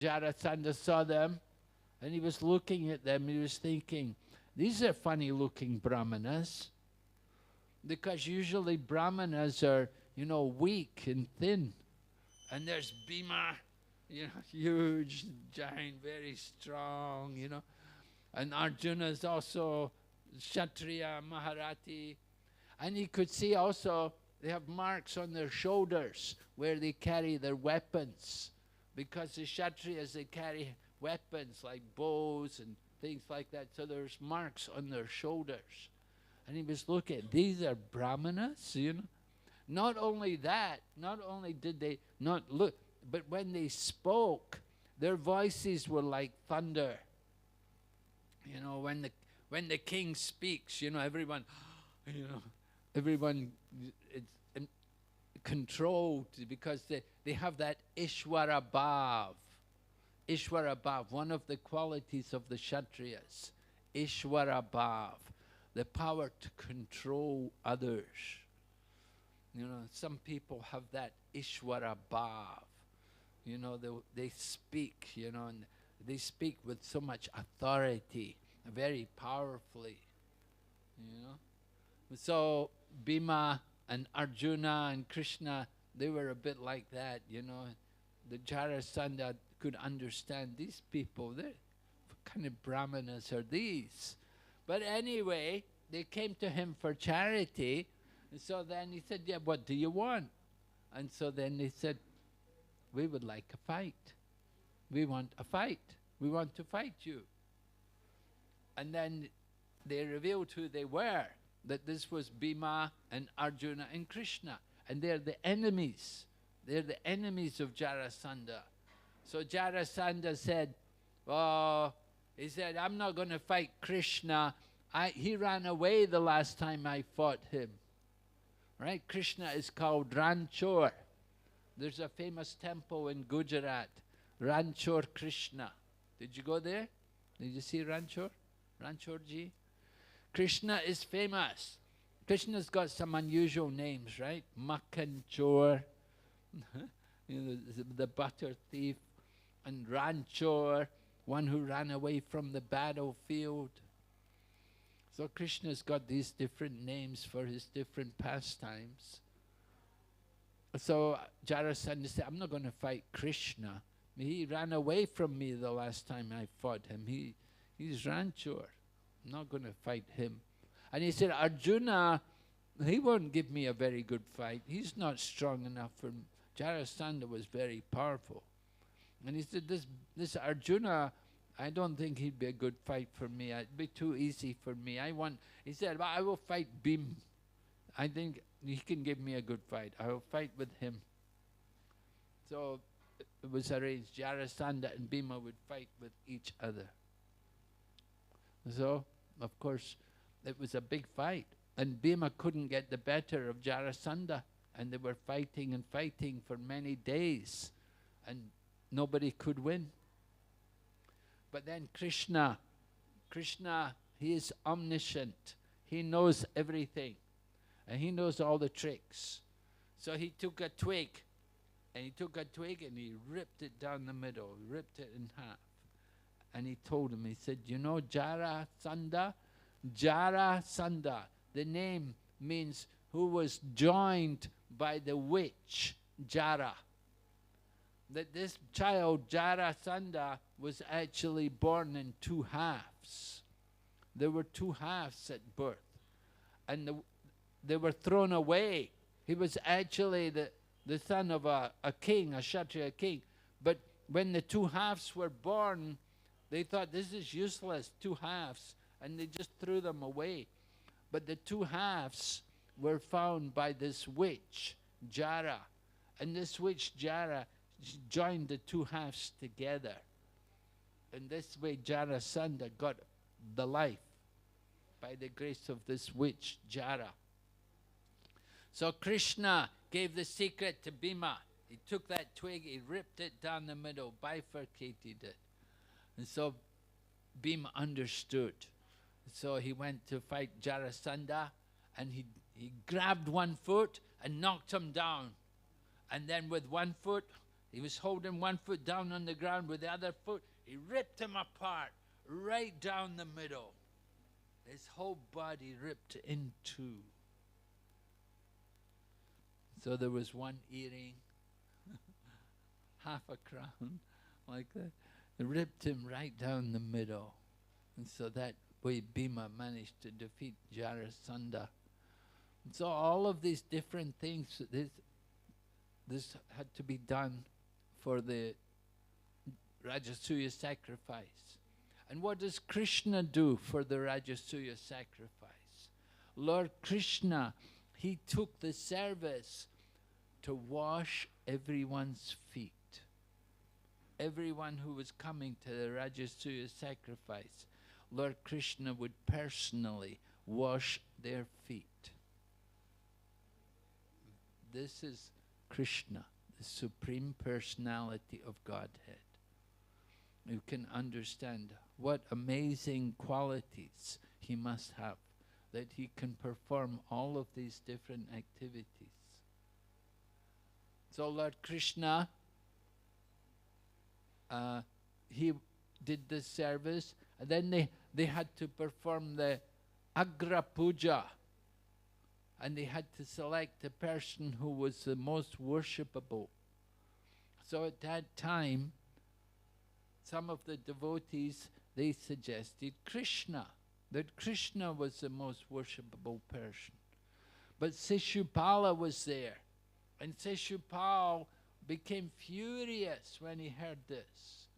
Jarasandha saw them, and he was looking at them. He was thinking, these are funny-looking brahmanas, because usually brahmanas are, weak and thin. And there's Bhima, huge, giant, very strong. And Arjuna is also Kshatriya, Maharati. And he could see also they have marks on their shoulders where they carry their weapons. Because the Kshatriyas, they carry weapons like bows and things like that. So there's marks on their shoulders. And he was looking, these are brahmanas, Not only that, not only did they not look, but when they spoke, their voices were like thunder. When the king speaks, everyone, everyone is controlled because they have that Ishwara Bhav. Ishwara Bhav, one of the qualities of the Kshatriyas. Ishwara Bhav, the power to control others. Some people have that Ishwara Bhav. They speak, and they speak with so much authority, very powerfully, So Bhima and Arjuna and Krishna, they were a bit like that, The Jarasandha could understand these people. What kind of brahmanas are these? But anyway, they came to him for charity. And so then he said, yeah, what do you want? And so then they said, we would like a fight. We want a fight. We want to fight you. And then they revealed who they were, that this was Bhima and Arjuna and Krishna. And they're the enemies. They're the enemies of Jarasandha. So Jarasandha said, he said, I'm not going to fight Krishna. He ran away the last time I fought him. Right? Krishna is called Ranchor. There's a famous temple in Gujarat, Ranchor Krishna. Did you go there? Did you see Ranchor? Ranchorji? Krishna is famous. Krishna's got some unusual names, right? Makkanchor, the butter thief, and Ranchor, one who ran away from the battlefield. So Krishna's got these different names for his different pastimes. So Jarasandha said, I'm not going to fight Krishna. He ran away from me the last time I fought him. He's Ranchor. I'm not going to fight him. And he said, Arjuna, he won't give me a very good fight. He's not strong enough for me. Jarasandha was very powerful. And he said, this Arjuna, I don't think he'd be a good fight for me. It'd be too easy for me. He said, well, I will fight Bhim. I think he can give me a good fight. I will fight with him. So it was arranged. Jarasandha and Bhima would fight with each other. So, of course, it was a big fight. And Bhima couldn't get the better of Jarasandha. And they were fighting and fighting for many days. And nobody could win. But then Krishna, he is omniscient. He knows everything. And he knows all the tricks. So he took a twig. And he ripped it down the middle. He ripped it in half. And he told him, he said, you know Jarasandha? Jarasandha. The name means who was joined by the witch, Jara. That this child, Jarasandha, was actually born in two halves. There were two halves at birth. And they were thrown away. He was actually the son of a king, a Kshatriya king. But when the two halves were born, they thought, this is useless, two halves. And they just threw them away. But the two halves were found by this witch, Jara. And this witch, Jara, joined the two halves together. And this way Jarasandha got the life by the grace of this witch, Jara. So Krishna gave the secret to Bhima. He took that twig, he ripped it down the middle, bifurcated it. And so Bhima understood. So he went to fight Jarasandha, and he grabbed one foot and knocked him down. And then with one foot, He was holding one foot down on the ground with the other foot. He ripped him apart, right down the middle. His whole body ripped in two. So there was one earring, half a crown, like that. It ripped him right down the middle. And so that way Bhima managed to defeat Jarasandha. And so all of these different things, this had to be done for the Rajasuya sacrifice. And what does Krishna do for the Rajasuya sacrifice? Lord Krishna, he took the service to wash everyone's feet. Everyone who was coming to the Rajasuya sacrifice, Lord Krishna would personally wash their feet. This is Krishna, the Supreme Personality of Godhead. You can understand what amazing qualities he must have, that he can perform all of these different activities. So Lord Krishna, he did the service, and then they had to perform the Agra Puja, and they had to select the person who was the most worshipable. So at that time, some of the devotees, they suggested Krishna, that Krishna was the most worshipable person. But Sishupala was there, and Sishupal became furious when he heard this.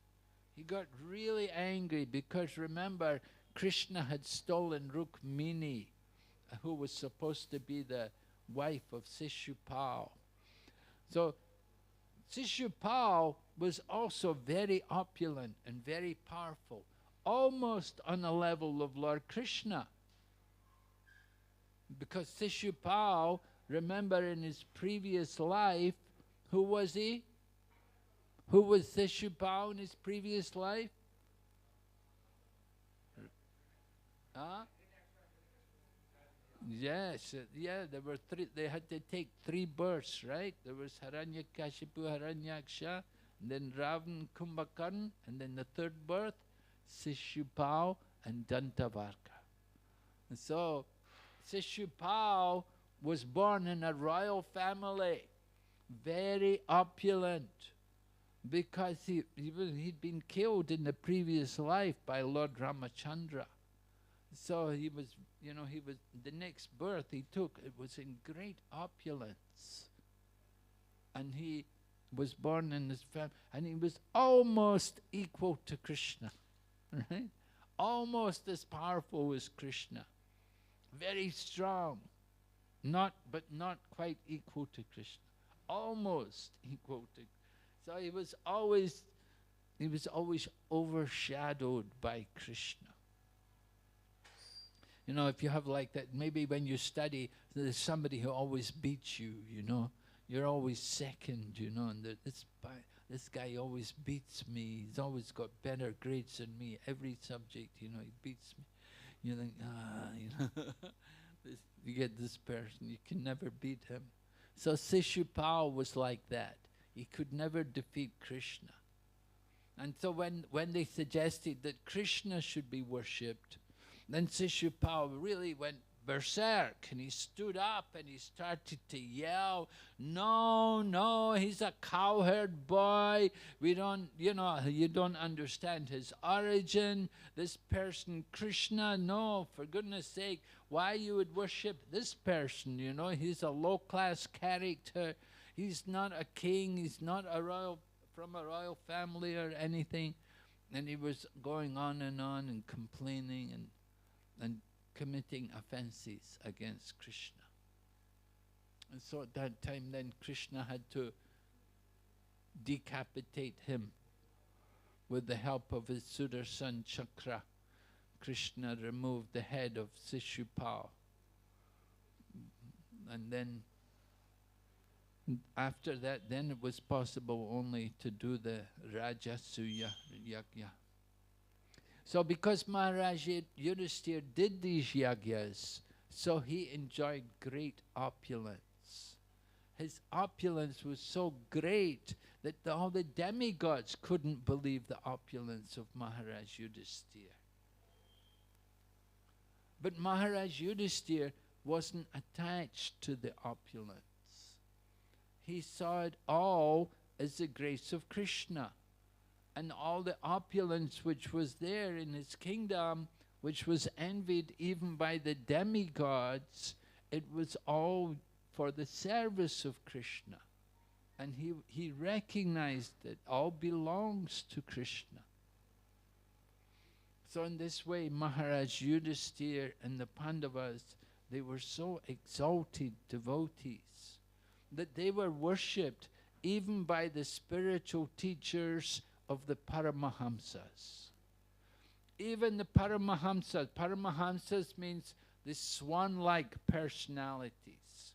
He got really angry because, remember, Krishna had stolen Rukmini, who was supposed to be the wife of Sishupal. So Sishupal was also very opulent and very powerful, almost on the level of Lord Krishna. Because Sishupal, remember in his previous life, who was he? Who was Sishupal in his previous life? Huh? Yes, yeah, there were three. They had to take 3 births, right? There was Hiranyakashipu, Hiranyaksha, then Ravan, Kumbhakarna, and then the 3rd birth, Sishupal and Dantavarka. And so, Sishupal was born in a royal family, very opulent, because he'd been killed in the previous life by Lord Ramachandra. So he was, the next birth he took, it was in great opulence. And he was born in this family, and he was almost equal to Krishna, right? Almost as powerful as Krishna. Very strong, but not quite equal to Krishna. Almost equal to. So he was always overshadowed by Krishna. If you have like that, maybe when you study, there's somebody who always beats you, You're always second, and this guy always beats me. He's always got better grades than me. Every subject, he beats me. You think, you get this person, you can never beat him. So Sishupal was like that. He could never defeat Krishna. And so when they suggested that Krishna should be worshipped, then Sishupal really went berserk, and he stood up and he started to yell, no, he's a cowherd boy. You don't understand his origin. This person, Krishna, no, for goodness sake, why you would worship this person, he's a low-class character. He's not a king, he's not from a royal family or anything. And he was going on and complaining and committing offenses against Krishna. And so at that time then Krishna had to decapitate him with the help of his Sudarshan chakra. Krishna removed the head of Sishupal. And then after that, then it was possible only to do the Rajasuya Yajna. So because Maharaj Yudhisthira did these yagyas, so he enjoyed great opulence. His opulence was so great that all the demigods couldn't believe the opulence of Maharaj Yudhisthira. But Maharaj Yudhisthira wasn't attached to the opulence. He saw it all as the grace of Krishna. And all the opulence which was there in his kingdom, which was envied even by the demigods, it was all for the service of Krishna. And he recognized that all belongs to Krishna. So in this way, Maharaj Yudhisthira and the Pandavas, they were so exalted devotees that they were worshipped even by the spiritual teachers of the Paramahamsas. Even the Paramahamsas. Paramahamsas means the swan-like personalities.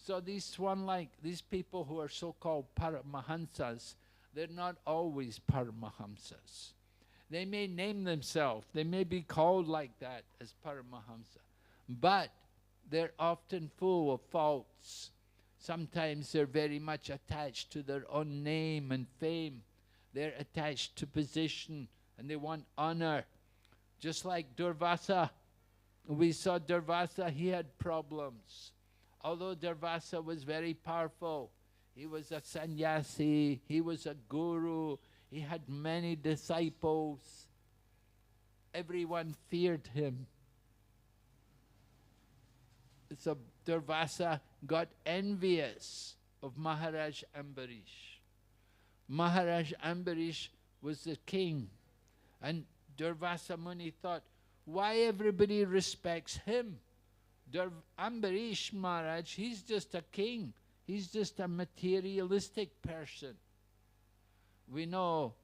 So these swan-like, these people who are so-called Paramahamsas, they're not always Paramahamsas. They may name themselves, they may be called like that as Paramahamsa, but they're often full of faults. Sometimes they're very much attached to their own name and fame. They're attached to position and they want honor. Just like Durvasa. We saw Durvasa, he had problems. Although Durvasa was very powerful, he was a sannyasi, he was a guru, he had many disciples. Everyone feared him. So Durvasa got envious of Maharaj Ambarish. Maharaj Ambarish was the king. And Durvasa Muni thought, why everybody respects him? Ambarish Maharaj, he's just a king. He's just a materialistic person. We know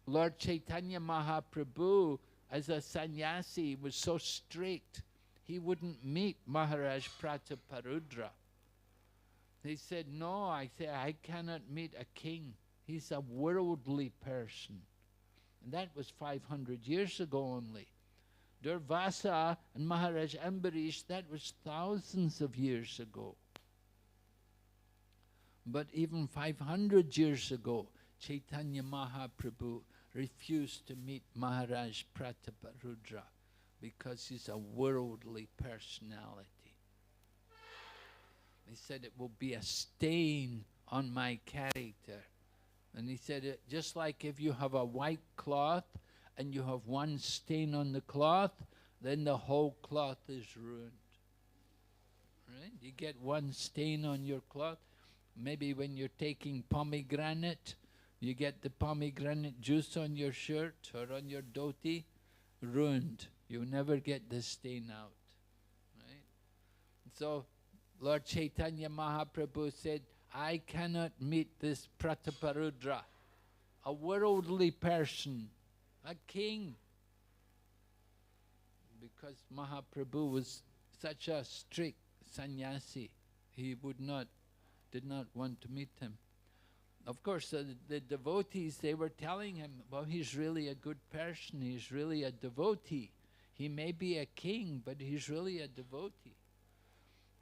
Lord Chaitanya Mahaprabhu, as a sannyasi, was so strict, he wouldn't meet Maharaj Prataparudra. He said, no, I cannot meet a king. He's a worldly person. And that was 500 years ago only. Durvasa and Maharaj Ambarish, that was thousands of years ago. But even 500 years ago, Chaitanya Mahaprabhu refused to meet Maharaj Prataparudra because he's a worldly personality. He said, it will be a stain on my character. And he said, just like if you have a white cloth and you have one stain on the cloth, then the whole cloth is ruined. Right? You get one stain on your cloth. Maybe when you're taking pomegranate, you get the pomegranate juice on your shirt or on your dhoti, ruined. You'll never get the stain out. Right? So Lord Chaitanya Mahaprabhu said, I cannot meet this Prataparudra, a worldly person, a king. Because Mahaprabhu was such a strict sannyasi, he did not want to meet him. Of course, the devotees, they were telling him, well, he's really a good person, he's really a devotee. He may be a king, but he's really a devotee.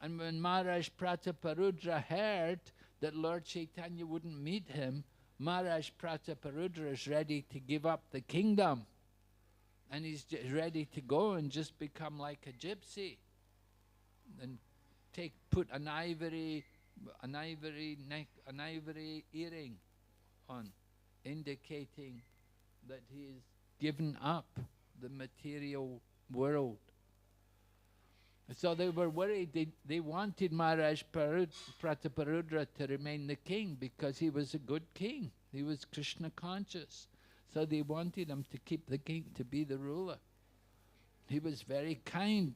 And when Maharaj Prataparudra heard that Lord Chaitanya wouldn't meet him, Maharaj Prataparudra is ready to give up the kingdom. And he's ready to go and just become like a gypsy. And put an ivory earring on, indicating that he has given up the material world. So they were worried, they wanted Maharaj Prataparudra to remain the king because he was a good king. He was Krishna conscious. So they wanted him to keep the king, to be the ruler. He was very kind.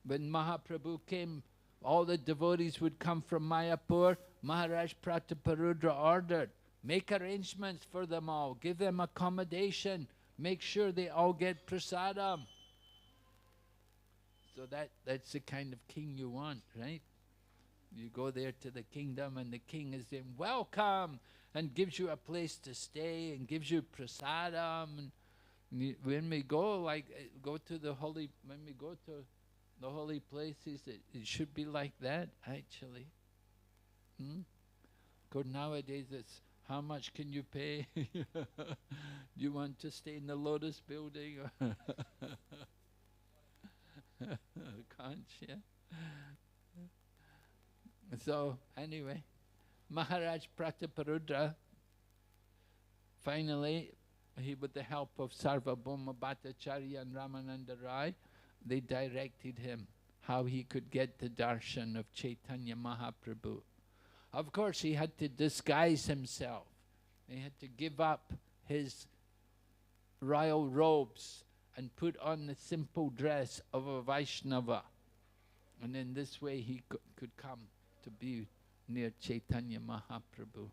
When Mahaprabhu came, all the devotees would come from Mayapur. Maharaj Prataparudra ordered, make arrangements for them all, give them accommodation, make sure they all get prasadam. So that's the kind of king you want, right? You go there to the kingdom and the king is saying, welcome, and gives you a place to stay and gives you prasadam. And when we go to the holy places, it should be like that, actually. Because nowadays it's How much can you pay? Do you want to stay in the Lotus building? Can't you? So anyway, Maharaj Prataparudra, finally, he, with the help of Sarvabhauma Bhattacharya and Ramananda Rai, they directed him how he could get the darshan of Chaitanya Mahaprabhu. Of course, he had to disguise himself. He had to give up his royal robes and put on the simple dress of a Vaishnava. And in this way he could come to be near Chaitanya Mahaprabhu.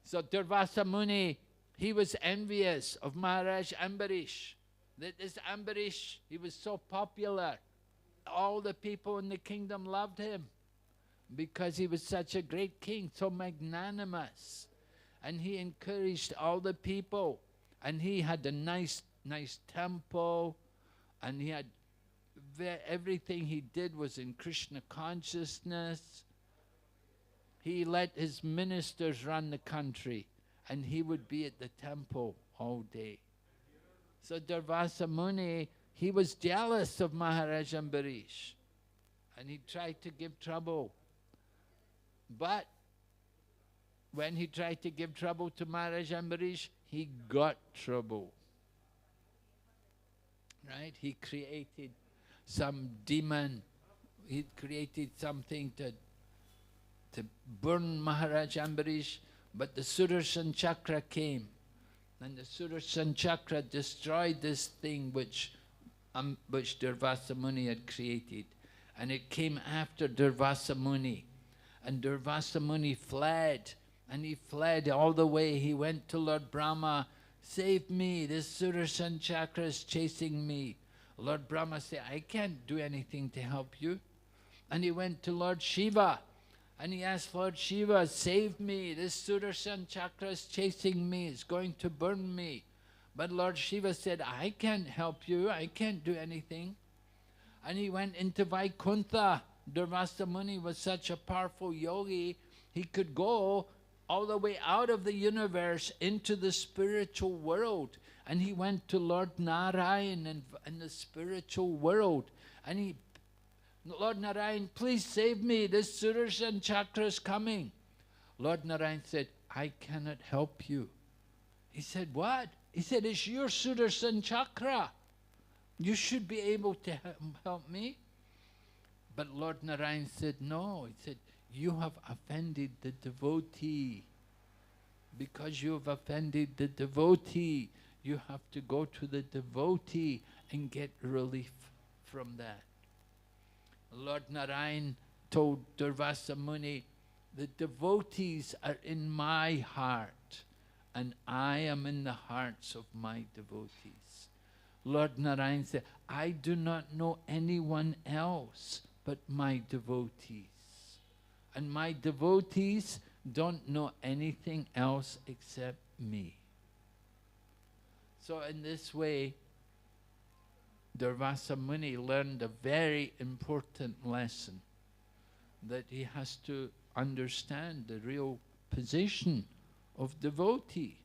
So Durvasa Muni, he was envious of Maharaj Ambarish. That this Ambarish, he was so popular. All the people in the kingdom loved him because he was such a great king, so magnanimous. And he encouraged all the people. And he had a nice temple. And he had everything he did was in Krishna consciousness. He let his ministers run the country. And he would be at the temple all day. So Durvasa Muni, he was jealous of Maharaj Ambarish. And he tried to give trouble. But when he tried to give trouble to Maharaj Ambarish, he got trouble. Right? He created some demon. He created something to burn Maharaj Ambarish. But the Sudarshan Chakra came. And the Sudarshan Chakra destroyed this thing which Durvasa Muni had created. And it came after Durvasa Muni. And Durvasa Muni fled. And he fled all the way. He went to Lord Brahma. Save me, this Sudarshan Chakra is chasing me. Lord Brahma said, I can't do anything to help you. And he went to Lord Shiva. And he asked Lord Shiva, save me, this Sudarshan Chakra is chasing me, it's going to burn me. But Lord Shiva said, I can't help you, I can't do anything. And he went into Vaikuntha. Durvasa Muni was such a powerful yogi, he could go all the way out of the universe into the spiritual world. And he went to Lord Narayan in the spiritual world. And he, Lord Narayan, please save me, this Sudarshan Chakra is coming. Lord Narayan said, I cannot help you. He said, what? He said, it's your Sudarshan Chakra. You should be able to help me. But Lord Narayan said, no. He said, you have offended the devotee. Because you have offended the devotee, you have to go to the devotee and get relief from that. Lord Narayan told Durvasa Muni, the devotees are in my heart, and I am in the hearts of my devotees. Lord Narayan said, I do not know anyone else but my devotees. And my devotees don't know anything else except me. So in this way, Durvasa Muni learned a very important lesson, that he has to understand the real position of devotee.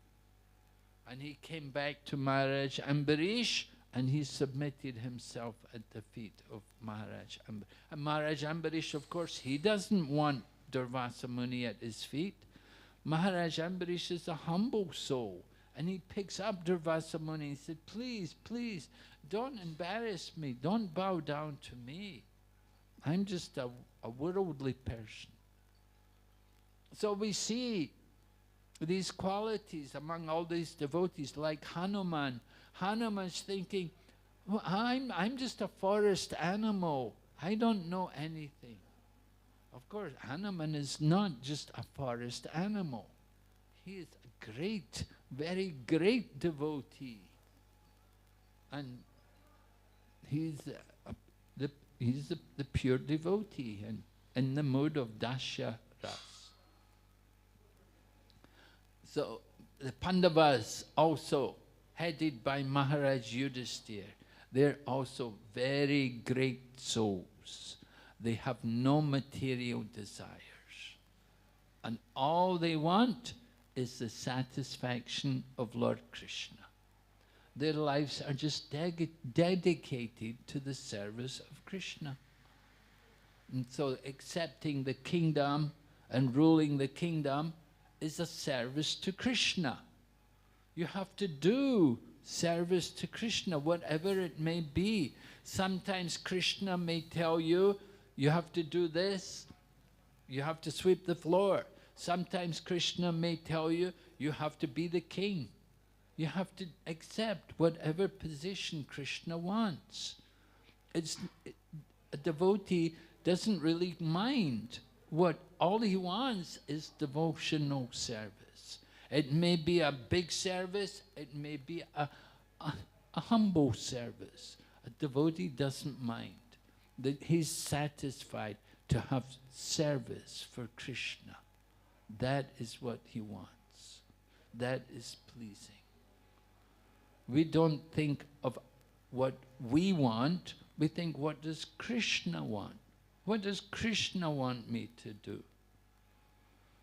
And he came back to Maharaj Ambarish and he submitted himself at the feet of Maharaj Ambarish. And Maharaj Ambarish, of course, he doesn't want Durvasa Muni at his feet. Maharaj Ambarish is a humble soul. And he picks up Durvasa Muni and said, please, please, don't embarrass me. Don't bow down to me. I'm just a worldly person. So we see these qualities among all these devotees, like Hanuman. Hanuman's thinking, well, I'm just a forest animal. I don't know anything. Of course, Hanuman is not just a forest animal. He is a great, very great devotee. And he's the pure devotee and in the mood of Dasya Ras. So the Pandavas also, headed by Maharaj Yudhisthira, they're also very great souls. They have no material desires. And all they want is the satisfaction of Lord Krishna. Their lives are just dedicated to the service of Krishna. And so accepting the kingdom and ruling the kingdom is a service to Krishna. You have to do service to Krishna, whatever it may be. Sometimes Krishna may tell you, you have to do this, you have to sweep the floor. Sometimes Krishna may tell you, you have to be the king. You have to accept whatever position Krishna wants. A devotee doesn't really mind. All he wants is devotional service. It may be a big service, it may be a humble service. A devotee doesn't mind. That he's satisfied to have service for Krishna. That is what he wants. That is pleasing. We don't think of what we want, we think, what does Krishna want? What does Krishna want me to do?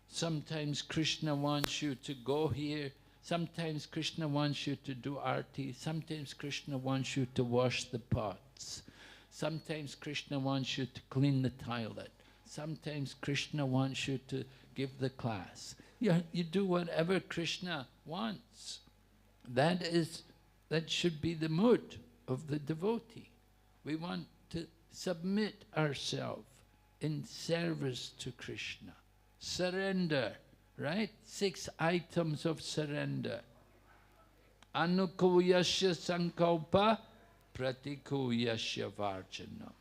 Sometimes Krishna wants you to go here, sometimes Krishna wants you to do arti, sometimes Krishna wants you to wash the pots, sometimes Krishna wants you to clean the toilet, sometimes Krishna wants you to give the class. You do whatever Krishna wants. That should be the mood of the devotee. We want to submit ourselves in service to Krishna. Surrender, right? 6 items of surrender. Anukuyasya sankalpa pratikuyasya varjanam.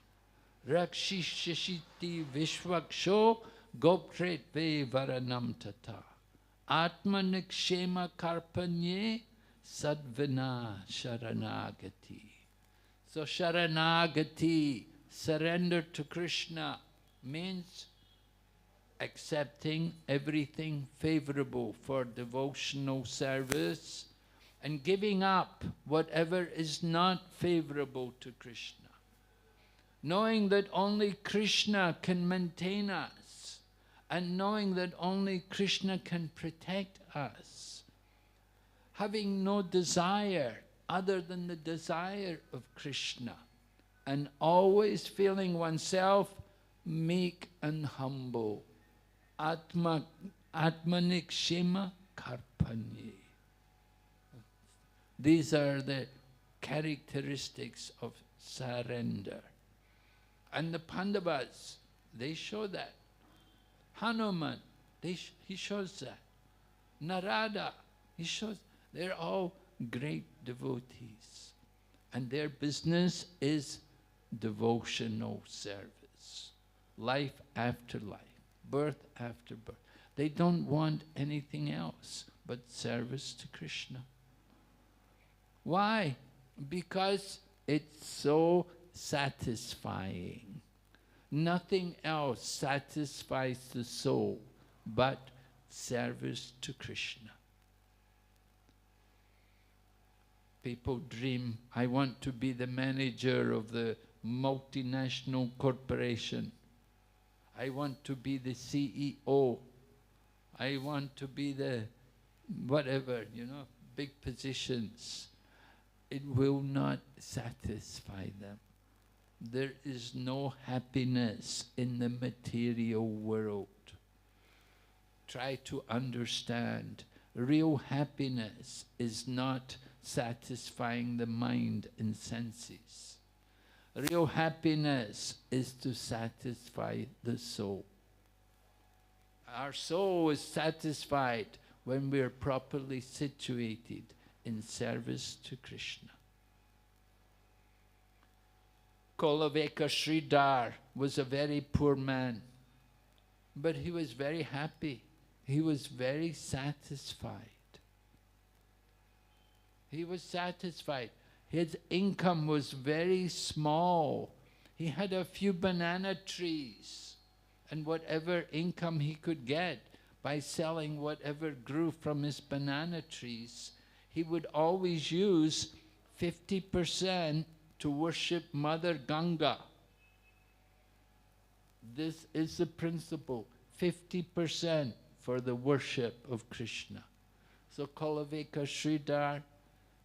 Rakshishashiti vishvaksho gopretve varanam tata. Atmanikshema karpanye sadvina sharanagati. So sharanagati, surrender to Krishna, means accepting everything favorable for devotional service and giving up whatever is not favorable to Krishna. Knowing that only Krishna can maintain us and knowing that only Krishna can protect us. Having no desire other than the desire of Krishna, and always feeling oneself meek and humble. Atmanikshema karpanye. These are the characteristics of surrender. And the Pandavas, they show that. Hanuman, he shows that. Narada, he shows. They're all great devotees. And their business is devotional service. Life after life. Birth after birth. They don't want anything else but service to Krishna. Why? Because it's so satisfying. Nothing else satisfies the soul but service to Krishna. People dream, I want to be the manager of the multinational corporation. I want to be the CEO. I want to be the whatever, big positions. It will not satisfy them. There is no happiness in the material world. Try to understand. Real happiness is not satisfying the mind and senses. Real happiness is to satisfy the soul. Our soul is satisfied when we are properly situated in service to Krishna. Kolaveka Sridhar was a very poor man, but he was very happy. He was very satisfied. He was satisfied. His income was very small. He had a few banana trees, and whatever income he could get by selling whatever grew from his banana trees, he would always use 50% to worship Mother Ganga. This is the principle. 50% for the worship of Krishna. So Kulavika Sridhar,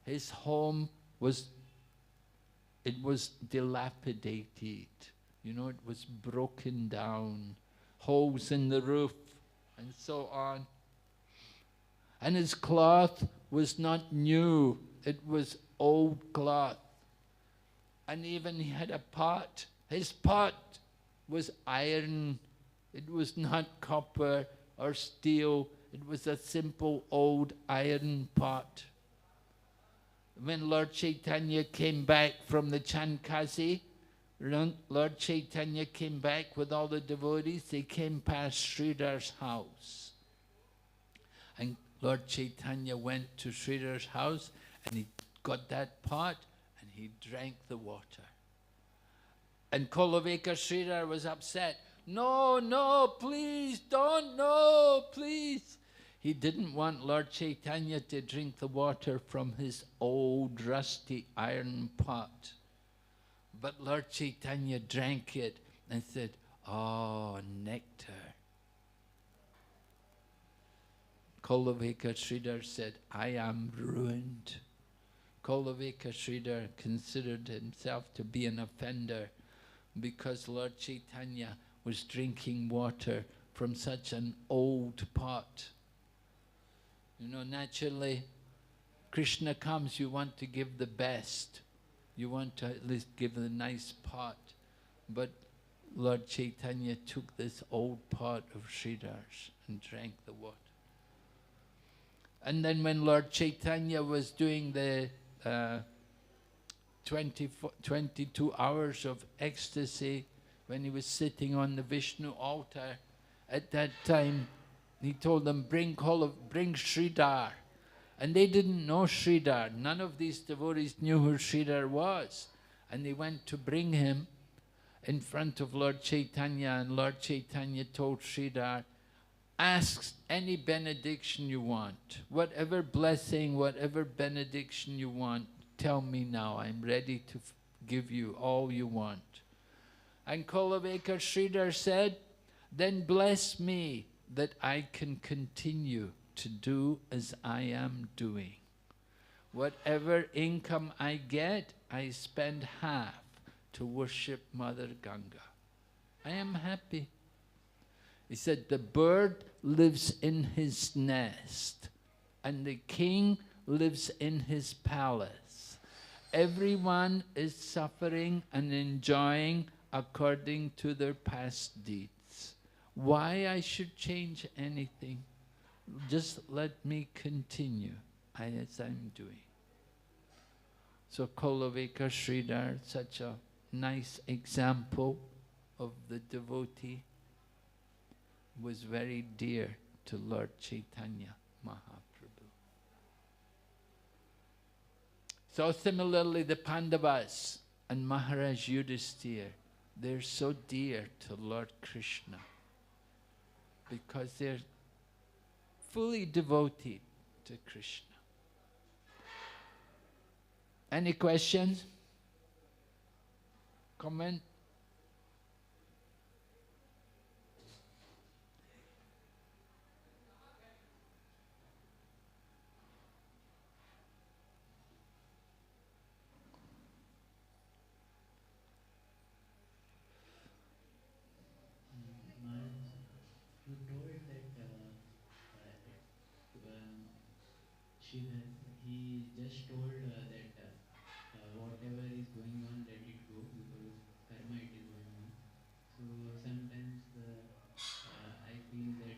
his home was dilapidated. You know, it was broken down, holes in the roof, and so on. And his cloth was not new, it was old cloth. And even he had a pot. His pot was iron. It was not copper or steel. It was a simple old iron pot. When Lord Chaitanya came back from the Chankasi, Lord Chaitanya came back with all the devotees. They came past Sridhar's house. And Lord Chaitanya went to Sridhar's house and he got that pot and he drank the water. And Kulavika Sridhar was upset. No, no, please, don't, no, please. He didn't want Lord Chaitanya to drink the water from his old rusty iron pot. But Lord Chaitanya drank it and said, oh, nectar. Kulavika Sridhar said, I am ruined. Kulavika Sridhar considered himself to be an offender because Lord Chaitanya was drinking water from such an old pot. You know, naturally, Krishna comes, you want to give the best. You want to at least give the nice pot. But Lord Chaitanya took this old pot of Sridhar's and drank the water. And then when Lord Chaitanya was doing the 22 hours of ecstasy, when he was sitting on the Vishnu altar, at that time he told them, bring Sridhar. And they didn't know Sridhar. None of these devotees knew who Sridhar was. And they went to bring him in front of Lord Chaitanya, and Lord Chaitanya told Sridhar, ask any benediction you want. Whatever blessing, whatever benediction you want, tell me now. I'm ready to give you all you want. And Kulavika Sridhar said, then bless me that I can continue to do as I am doing. Whatever income I get, I spend half to worship Mother Ganga. I am happy. He said, the bird lives in his nest, and the king lives in his palace. Everyone is suffering and enjoying according to their past deeds. Why I should change anything? Just let me continue as I'm doing. So Kulavika Sridhar, such a nice example of the devotee, was very dear to Lord Chaitanya Mahaprabhu. So similarly, the Pandavas and Maharaj Yudhisthira, they're so dear to Lord Krishna because they're fully devoted to Krishna. Any questions? Comment? He just told that whatever is going on, let it go, because karma it is going on. So sometimes I feel that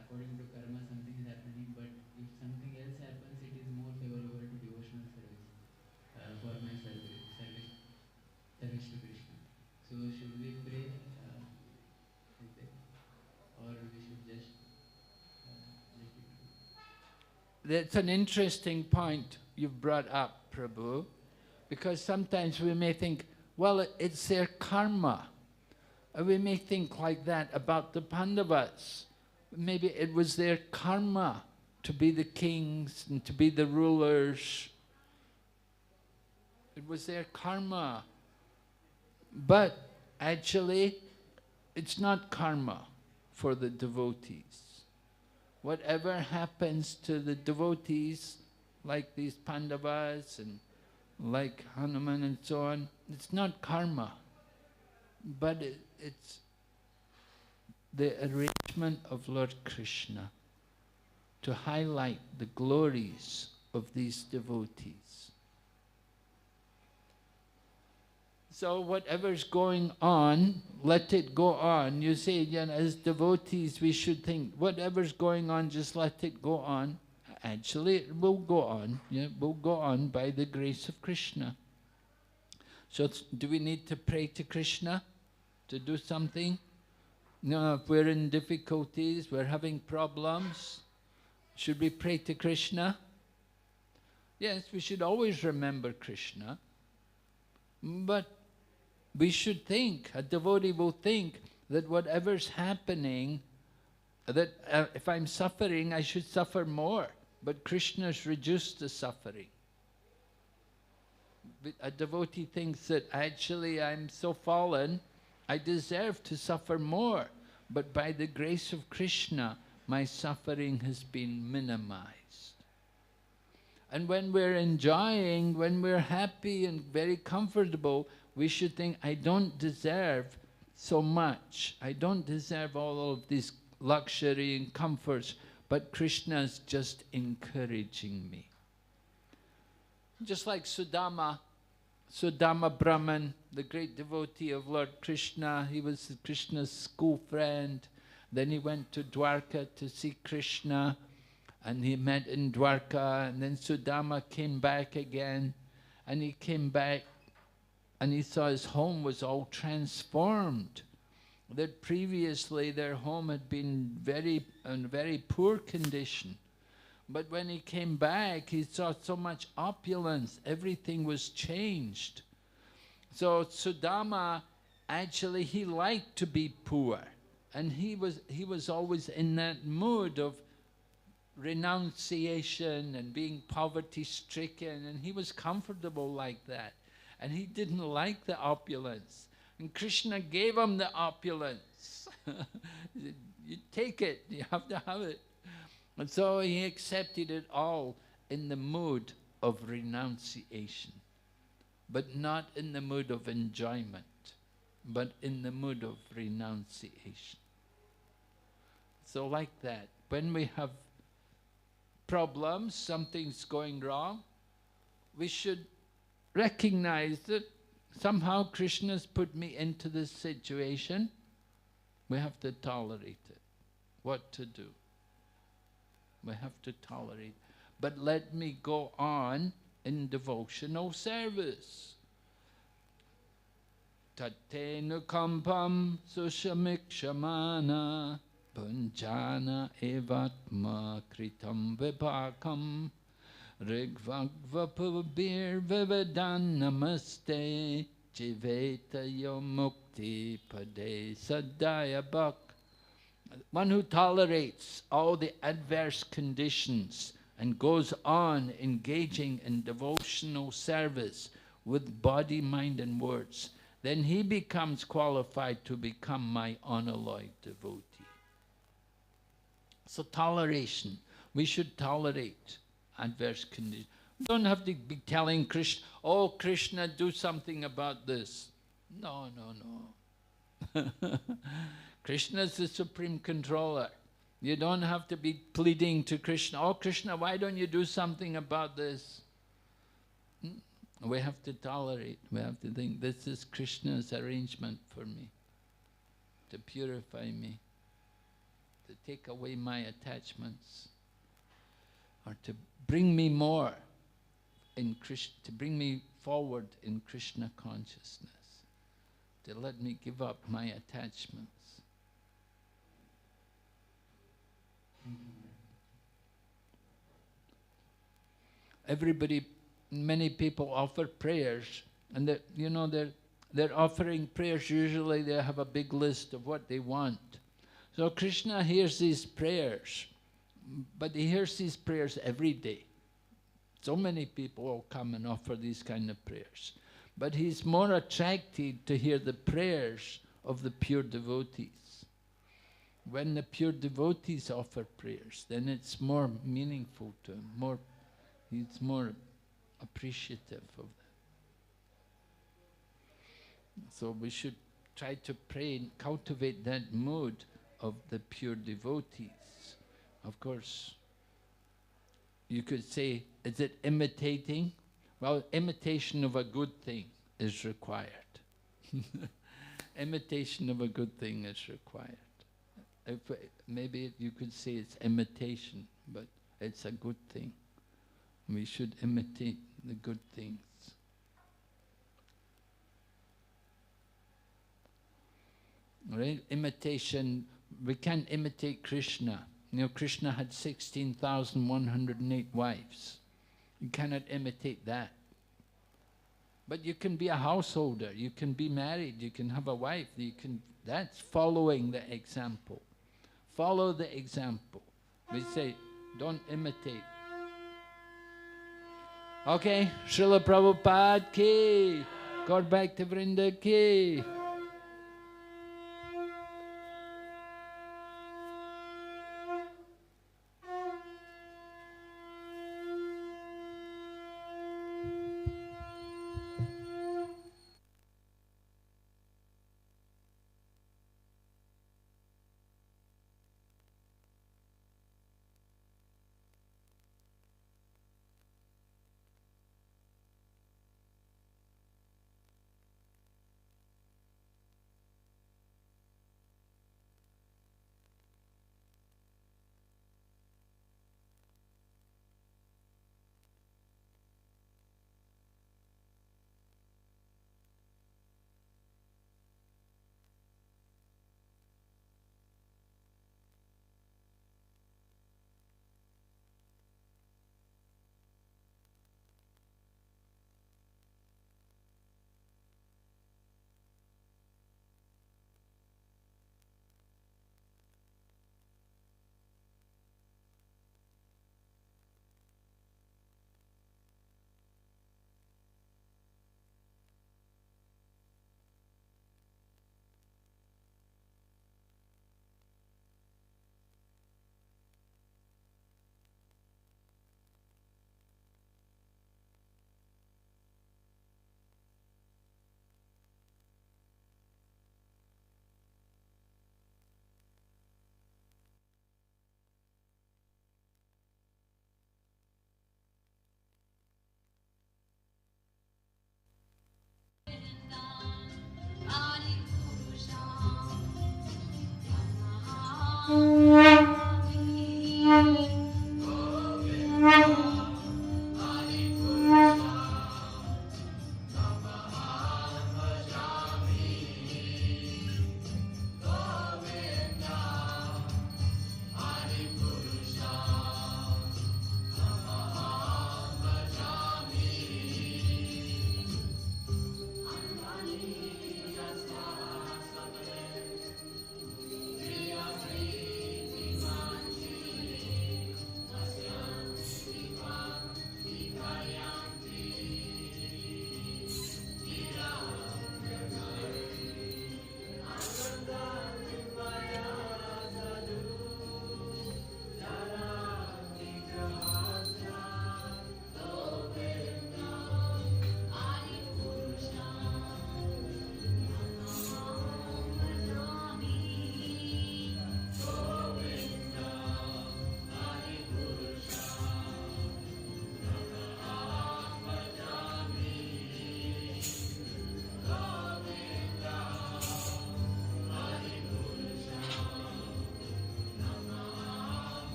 according to karma something is happening, but if something else happens, it is more favorable to devotional service for my service to Krishna. So should we pray like that, or we should just let it go? That's an interesting point you've brought up, Prabhu, because sometimes we may think, well, it's their karma. We may think like that about the Pandavas. Maybe it was their karma to be the kings and to be the rulers. It was their karma. But actually, it's not karma. for the devotees. Whatever happens to the devotees, like these Pandavas and like Hanuman and so on, it's not karma, but it's the arrangement of Lord Krishna to highlight the glories of these devotees. So whatever's going on, let it go on. You say, as devotees we should think, whatever's going on, just let it go on. Actually, it will go on. It will go on by the grace of Krishna. So do we need to pray to Krishna to do something? No, if we're in difficulties, we're having problems, should we pray to Krishna? Yes, we should always remember Krishna. But we should think, a devotee will think that whatever's happening, that if I'm suffering, I should suffer more. But Krishna's reduced the suffering. A devotee thinks that actually I'm so fallen, I deserve to suffer more. But by the grace of Krishna, my suffering has been minimized. And when we're enjoying, when we're happy and very comfortable, we should think, I don't deserve so much. I don't deserve all of this luxury and comforts, but Krishna's just encouraging me. Just like Sudama Brahman, the great devotee of Lord Krishna, he was Krishna's school friend. Then he went to Dwarka to see Krishna, and he met in Dwarka, and then Sudama came back again, and he came back and he saw his home was all transformed. That previously their home had been in very poor condition. But when he came back, he saw so much opulence, everything was changed. So Sudama, actually he liked to be poor. And he was always in that mood of renunciation and being poverty-stricken, and he was comfortable like that. And he didn't like the opulence. And Krishna gave him the opulence. You take it, you have to have it. And so he accepted it all in the mood of renunciation, but not in the mood of enjoyment, but in the mood of renunciation. So like that, when we have problems, something's going wrong, we should recognize that somehow Krishna's put me into this situation. We have to tolerate it. What to do? We have to tolerate. But let me go on in devotional service. Tatenu kampam sushamikshamana punjana evatma kritam vipakam rigvagvapabir vivadan namaste jiveta yomukti pade sadaya bhak. One who tolerates all the adverse conditions and goes on engaging in devotional service with body, mind and words, then he becomes qualified to become my unalloyed devotee. So toleration, we should tolerate adverse conditions. We don't have to be telling Krishna, oh Krishna, do something about this. No, no, no. Krishna is the supreme controller. You don't have to be pleading to Krishna, oh Krishna, why don't you do something about this? We have to tolerate, we have to think, this is Krishna's arrangement for me, to purify me, to take away my attachments, or to bring me more in Krishna, to bring me forward in Krishna consciousness, to let me give up my attachments. Everybody, many people offer prayers, and that, you know, they're offering prayers. Usually they have a big list of what they want. So Krishna hears these prayers, but he hears these prayers every day. So many people will come and offer these kind of prayers, but he's more attracted to hear the prayers of the pure devotees. when the pure devotees offer prayers, then it's more meaningful to him, he's more appreciative of that. So we should try to pray and cultivate that mood of the pure devotees. Of course, you could say, is it imitating? Well, imitation of a good thing is required. Imitation of a good thing is required. Maybe you could say it's imitation, but it's a good thing. We should imitate the good things. Right? Imitation, we can't imitate Krishna. You know, Krishna had 16,108 wives. You cannot imitate that. But you can be a householder, you can be married, you can have a wife, that's following the example. Follow the example. We say, don't imitate. Okay, Srila Prabhupada ki, Gaur Bhakti Vrinda ki.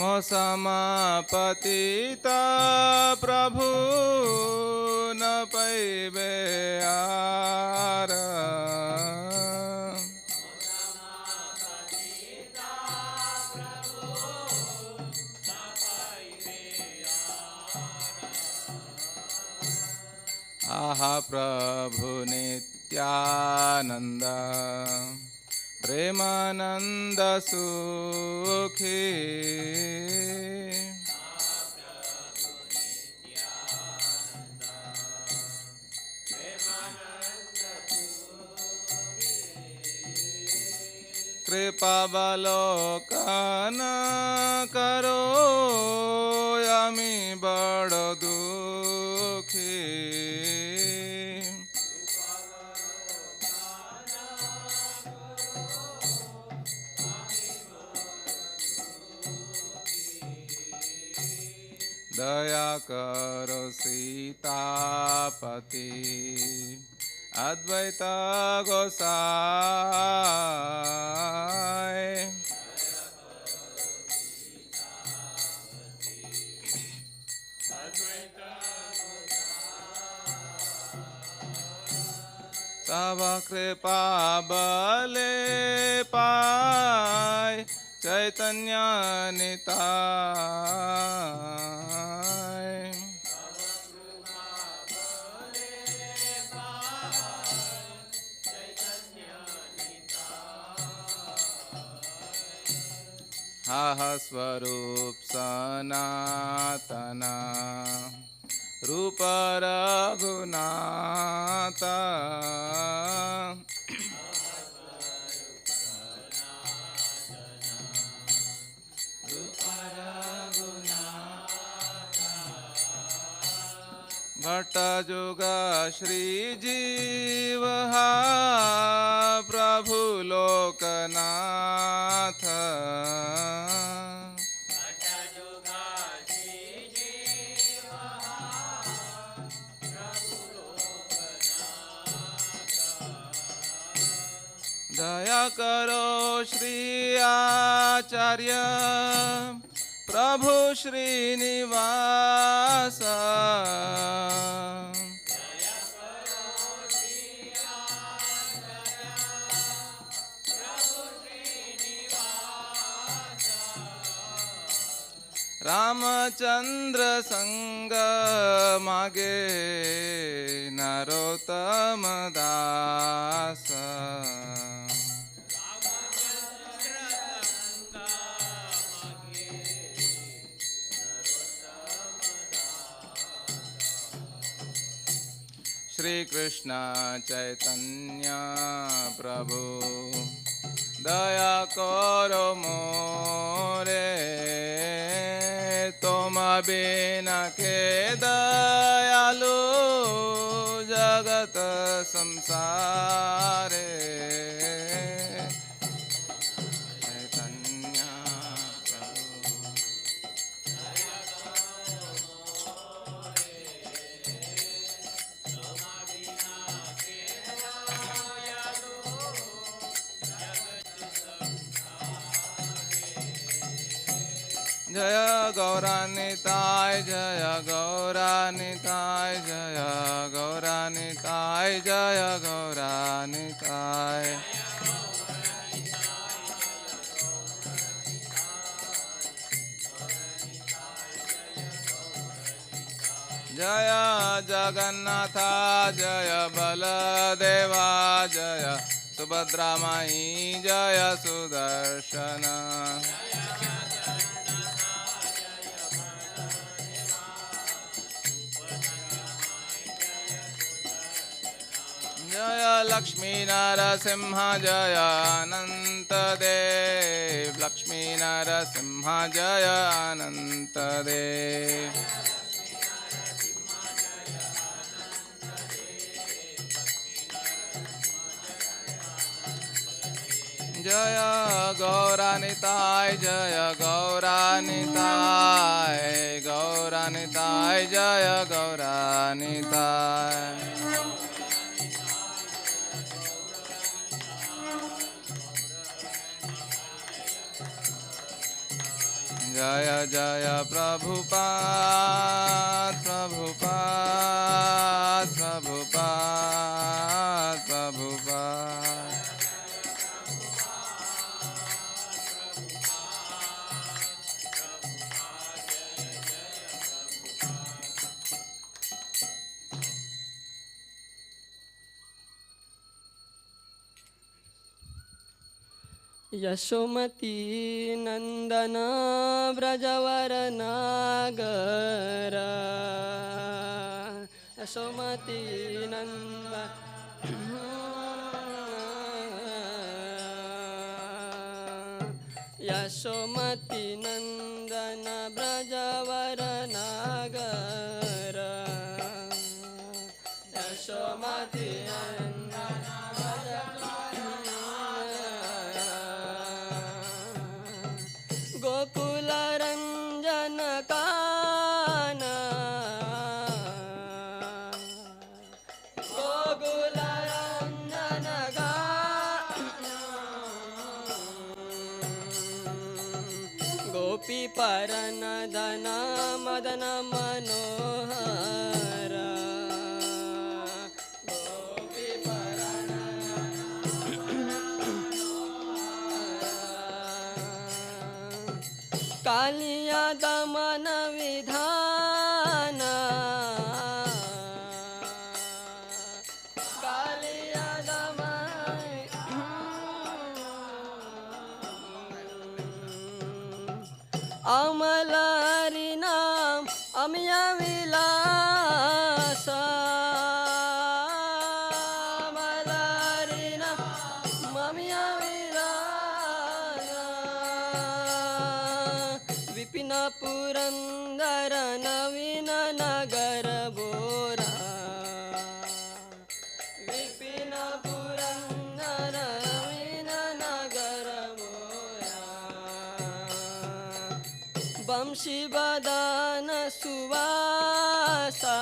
मोसमापतिता प्रभु न पैबे are आहा प्रभु नित्यानंद प्रेमानंद सुखी कृपावलोकन करो yummy बड़ दुखी दया करो सीतापति अद्वैत गोसाई तब कृपा बले पाय चैतन्य निताय हा स्वरूप सनातना रूप रघुनाथ भट्ट जुग श्री जीव प्रभु लोकनाथ दया करो श्री आचार्य प्रभु श्रीनिवास रामचंद्र संग मागे नरोत्तम दास श्री कृष्ण चैतन्य प्रभु दया करो मोरे तुम बिना के दयालु जगत संसारे चैतन्य प्रभु जय गौरानिताय जय गौरानिताय जय गौरानिताय जय गौरानिताय जय जगन्नाथ जय बलदेवा जय सुभद्रा माई जय सुदर्शन जय लक्ष्मी नरसिंह जय अनंत देव लक्ष्मी नरसिंह जय अनंत देव जय गौरानिताय जय गौरानिताय गौरानिताय जय गौरानिताय जय जय प्रभुपाद प्रभुपाद प्रभुपाद प्रभुपाद यशोमती नंदन व्रजवर नागर यशोमती नंदन यशोमती नंदन व्रजवर नागर यशोमती नंदन गोकुल रंजन कान गोकुल रंजन कान गोपी परन दन मदन मनोहर गोपी परन कालिया दमन विधान कालिया दमन अमल हरि नाम अमिय विलास अमल हरि नाम अमिय विपिन पुरंदर नवीन नगर बोरा विपिन पुरंदर नवीन नगर बोरा वंशी बदन सुवासा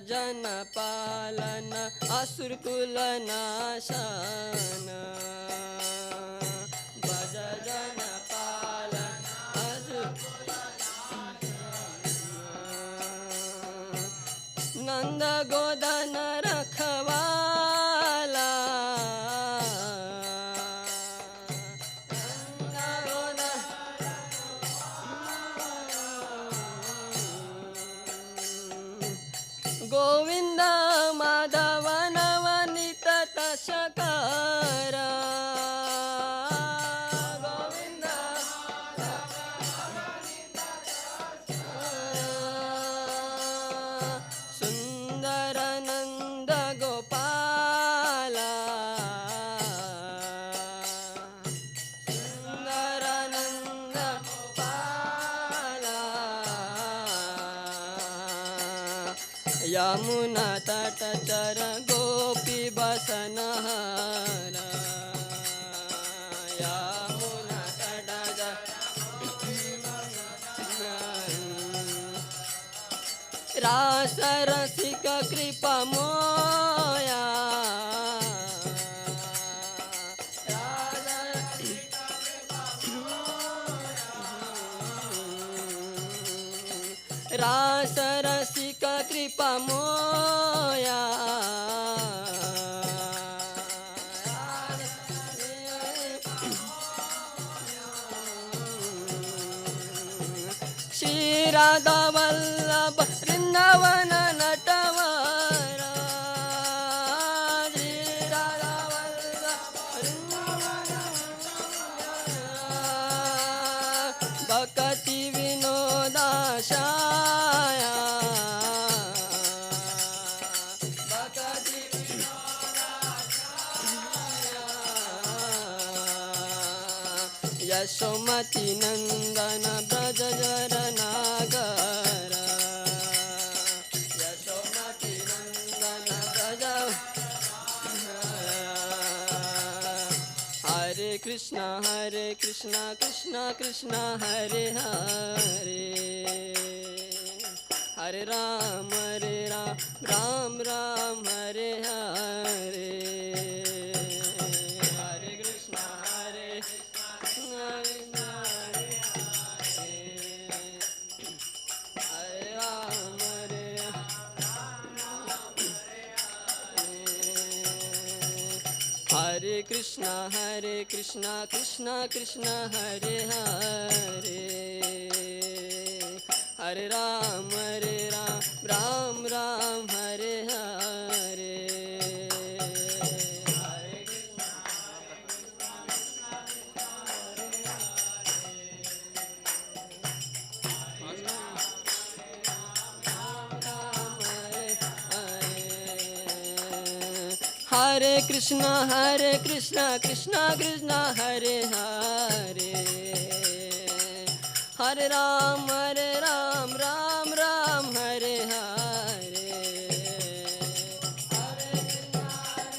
जन पालन असुर कुल नाशन भज जन पालन असुर नंद गोदन रखवाला गोविंद माधव नवनीत तशकर गोविंद सुंदर नंद गोपाल सुंदर नंद गोपाल यमुना तट चर गोपी बसन हर यमुना तट रास रसिक कृपा मोया रास रसिक कृपा मोया श्री राधा वल्लभ वृंदावन नटवर श्री राधा वल्लभ वृंदावन भक्ति विनोदाशाय भक्ति विनोदाशाय यशोमती नंदन ब्रज जर नागर यशोमती नंदन ब्रज हरे Krishna Krishna Krishna Hare Hare Hare Ram, Ram Ram, Hare Hare. Hare Krishna, Hare Krishna, Hare Ram, Hare Krishna, Krishna Krishna, Hare Hare. Hare Ram, Ram Ram, Hare Hare. Hare Krishna, Krishna Krishna, Hare Hare. Hare Ram, Ram Ram, Hare Hare. Hare Krishna, Krishna Krishna, Hare Hare.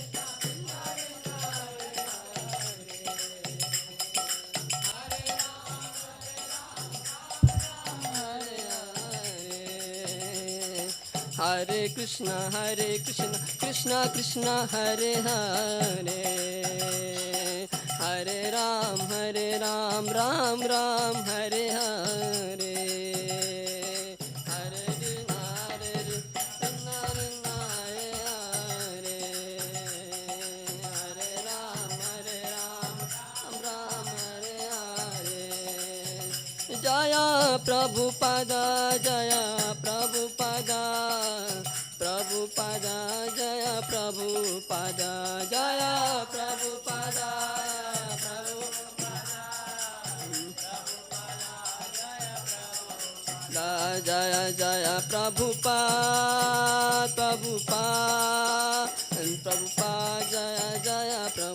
Hare Ram, Ram Ram, Hare Hare. Hare Krishna, Krishna Krishna, Hare Hare. Hare Ram, Ram Hare Hare. Jaya Prabhupada, Jaya Prabhupada, Prabhupada, Jaya Prabhupada, Jaya Prabhupada, Prabhupada, Jaya Jaya Prabhupada, Prabhupada, and Prabhupada, Jaya Jaya Prabhupada.